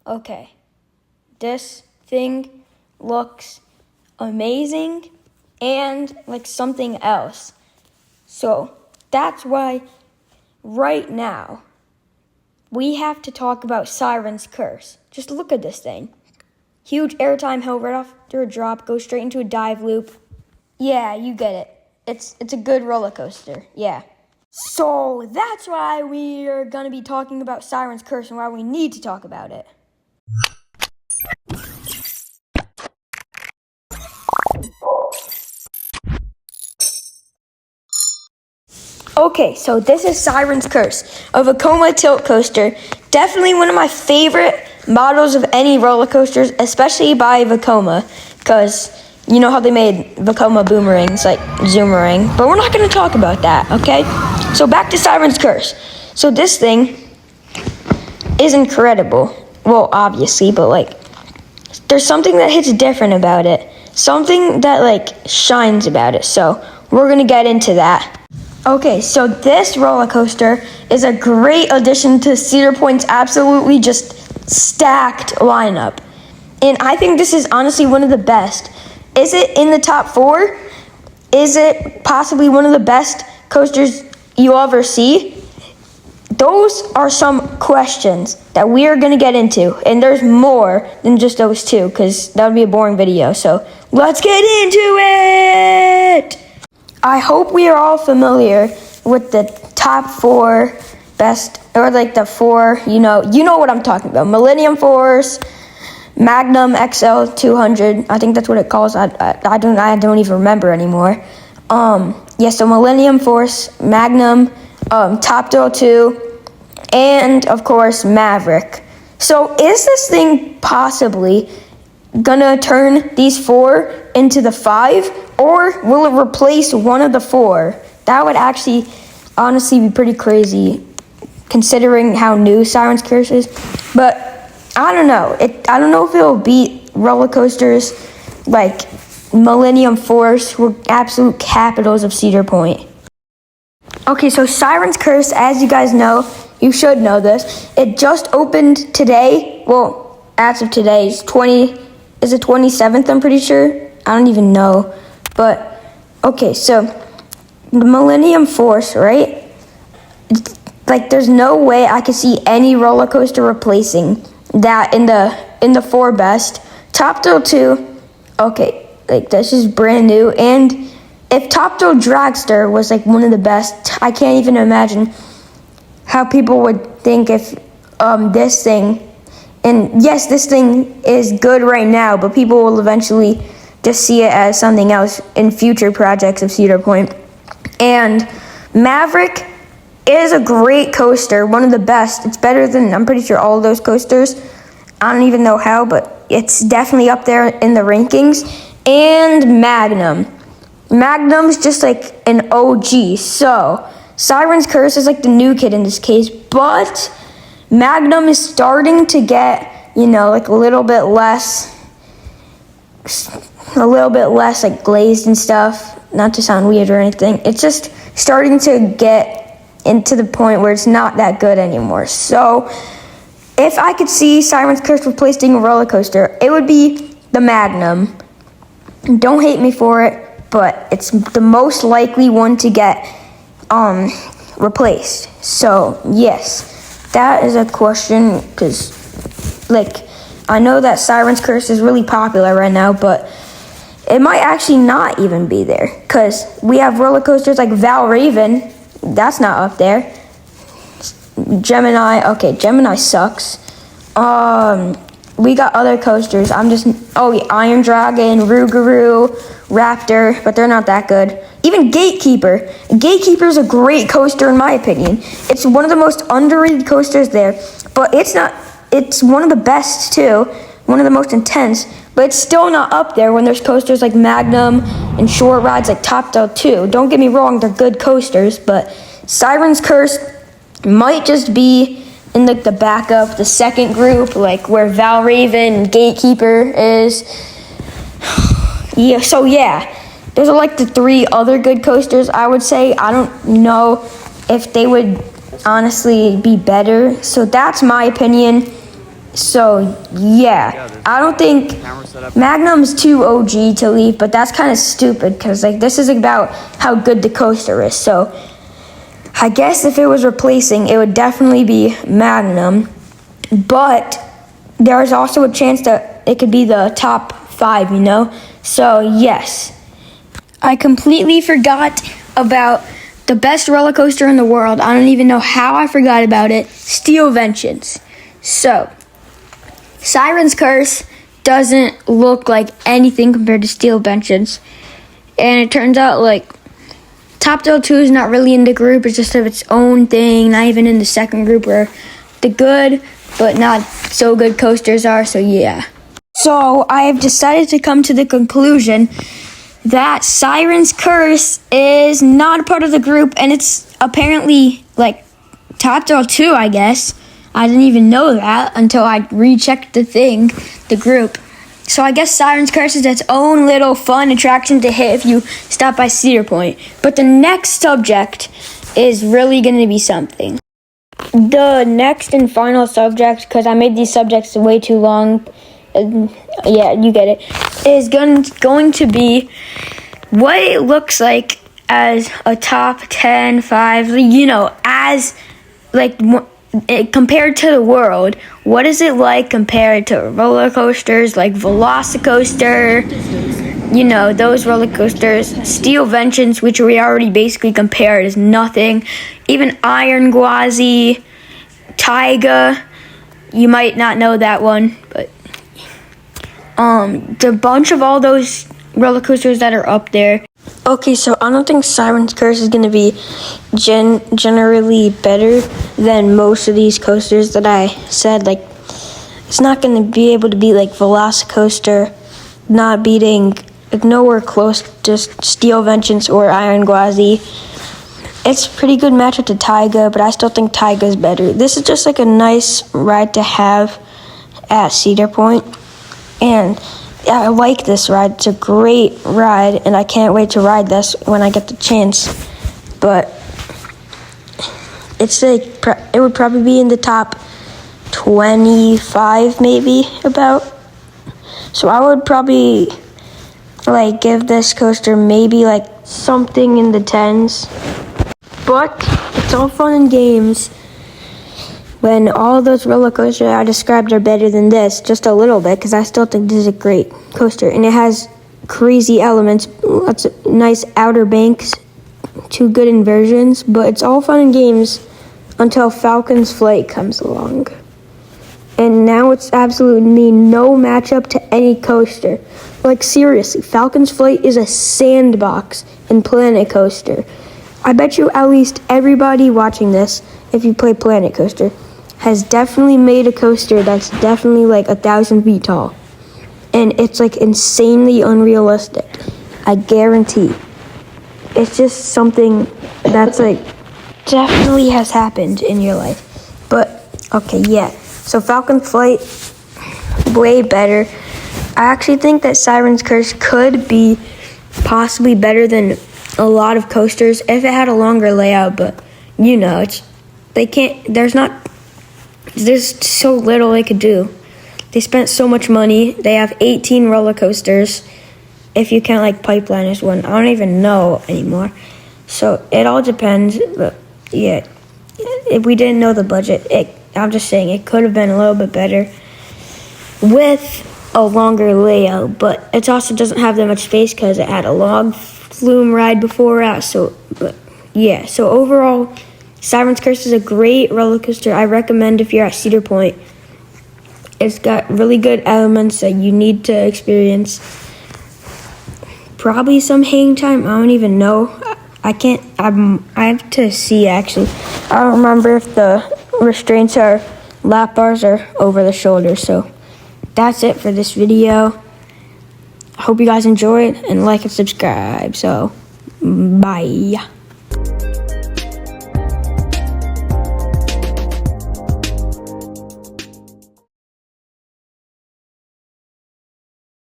Okay, this thing looks amazing and like something else. So that's why right now we have to talk about Siren's Curse. Just look at this thing. Huge airtime hill right after a drop, goes straight into a dive loop. Yeah, you get it. It's a good roller coaster, yeah. So that's why we are going to be talking about Siren's Curse and why we need to talk about it. Okay, so this is Siren's Curse, a Vekoma tilt coaster. Definitely one of my favorite models of any roller coasters, especially by Vekoma, because you know how they made Vekoma boomerangs, like Zoomerang. But we're not going to talk about that, okay? So back to Siren's Curse. So this thing is incredible. Well, obviously, but like, there's something that hits different about it. Something that like shines about it. So we're going to get into that. Okay, so this roller coaster is a great addition to Cedar Point's absolutely just stacked lineup. And I think this is honestly one of the best. Is it in the top 4? Is it possibly one of the best coasters you'll ever see? Those are some questions that we are going to get into. And there's more than just those two, because that would be a boring video. So let's get into it! I hope we are all familiar with the top 4 best, or like the 4, you know what I'm talking about. Millennium Force, Magnum XL 200. I think that's what it calls. I don't even remember anymore. So Millennium Force, Magnum, Top Thrill 2, and of course Maverick. So is this thing possibly gonna turn these 4 into the 5? Or will it replace one of the 4? That would actually, honestly, be pretty crazy, considering how new Siren's Curse is. But I don't know. I don't know if it'll beat roller coasters like Millennium Force, were absolute capitals of Cedar Point. Okay, so Siren's Curse, as you guys know, you should know this. It just opened today. Well, as of today, is it 27th? I'm pretty sure. I don't even know. But, okay, so the Millennium Force, right? Like, there's no way I could see any roller coaster replacing that in the 4 best. Top Thrill 2, okay, like, this is brand new. And if Top Thrill Dragster was, like, one of the best, I can't even imagine how people would think if this thing, and yes, this thing is good right now, but people will eventually just see it as something else in future projects of Cedar Point. And Maverick is a great coaster, one of the best. It's better than, I'm pretty sure, all of those coasters. I don't even know how, but it's definitely up there in the rankings. And Magnum's just like an OG. So Siren's Curse is like the new kid in this case, but Magnum is starting to get, like a little bit less like glazed and stuff. Not to sound weird or anything. It's just starting to get into the point where it's not that good anymore. So if I could see Siren's Curse replacing a roller coaster, it would be the Magnum. Don't hate me for it, but it's the most likely one to get replaced. So yes, that is a question, because like, I know that Siren's Curse is really popular right now, but it might actually not even be there, because we have roller coasters like Valraven. That's not up there. Gemini sucks. We got other coasters. Iron Dragon, Rougarou, Raptor, but they're not that good. Even Gatekeeper. Gatekeeper is a great coaster in my opinion. It's one of the most underrated coasters there, but it's one of the best too, one of the most intense, but it's still not up there when there's coasters like Magnum and short rides like Top Thrill 2. Don't get me wrong, they're good coasters, but Siren's Curse might just be in like the backup, the second group, like where Valraven and Gatekeeper is. Those are like the 3 other good coasters, I would say. I don't know if they would honestly be better. So that's my opinion. So yeah, I don't think Magnum's too OG to leave, but that's kind of stupid because like this is about how good the coaster is. So I guess if it was replacing, it would definitely be Magnum, but there's also a chance that it could be the top 5, you know? So yes, I completely forgot about the best roller coaster in the world. I don't even know how I forgot about it. Steel Vengeance. So Siren's Curse doesn't look like anything compared to Steel Vengeance. And it turns out like Top Thrill 2 is not really in the group. It's just of its own thing, not even in the second group where the good but not so good coasters are. So yeah. So I have decided to come to the conclusion that Siren's Curse is not a part of the group, and it's apparently like Top Thrill 2, I guess. I didn't even know that until I rechecked the group. So I guess Siren's Curse is its own little fun attraction to hit if you stop by Cedar Point. But the next subject is really going to be something. The next and final subject, because I made these subjects way too long, yeah, you get it, is going to be what it looks like as a top 10, 5, you know, as like compared to the world. What is it like compared to roller coasters like Velocicoaster, you know, those roller coasters, Steel Vengeance, which we already basically compared, is nothing. Even Iron Gwazi, Taiga, you might not know that one, but the bunch of all those roller coasters that are up there. Okay, so I don't think Siren's Curse is going to be generally better than most of these coasters that I said. Like, it's not going to be able to be like Velocicoaster, not beating, like, nowhere close to Steel Vengeance or Iron Gwazi. It's a pretty good matchup to Taiga, but I still think Taiga's better. This is just like a nice ride to have at Cedar Point, and I like this ride. It's a great ride, and I can't wait to ride this when I get the chance. But it's like it would probably be in the top 25, maybe, about. So I would probably like give this coaster maybe like something in the 10s. But it's all fun and games when all those roller coasters I described are better than this, just a little bit, because I still think this is a great coaster. And it has crazy elements, lots of nice outer banks, 2 good inversions, but it's all fun and games until Falcon's Flight comes along. And now it's absolutely no matchup to any coaster. Like, seriously, Falcon's Flight is a sandbox in Planet Coaster. I bet you at least everybody watching this, if you play Planet Coaster, has definitely made a coaster that's definitely like 1,000 feet tall. And it's like insanely unrealistic. I guarantee. It's just something that's like definitely has happened in your life. But, okay, yeah. So Falcon Flight, way better. I actually think that Siren's Curse could be possibly better than a lot of coasters if it had a longer layout, but you know, there's so little they could do. They spent so much money. They have 18 roller coasters, if you count like Pipeline as one. I don't even know anymore. So it all depends, but yeah, if we didn't know the budget, I'm just saying it could have been a little bit better with a longer layout, but it also doesn't have that much space because it had a log flume ride before that. So overall, Siren's Curse is a great roller coaster. I recommend if you're at Cedar Point. It's got really good elements that you need to experience. Probably some hang time. I don't even know. I have to see, actually. I don't remember if the restraints are lap bars or over the shoulder. So that's it for this video. I hope you guys enjoyed and like and subscribe. So, bye.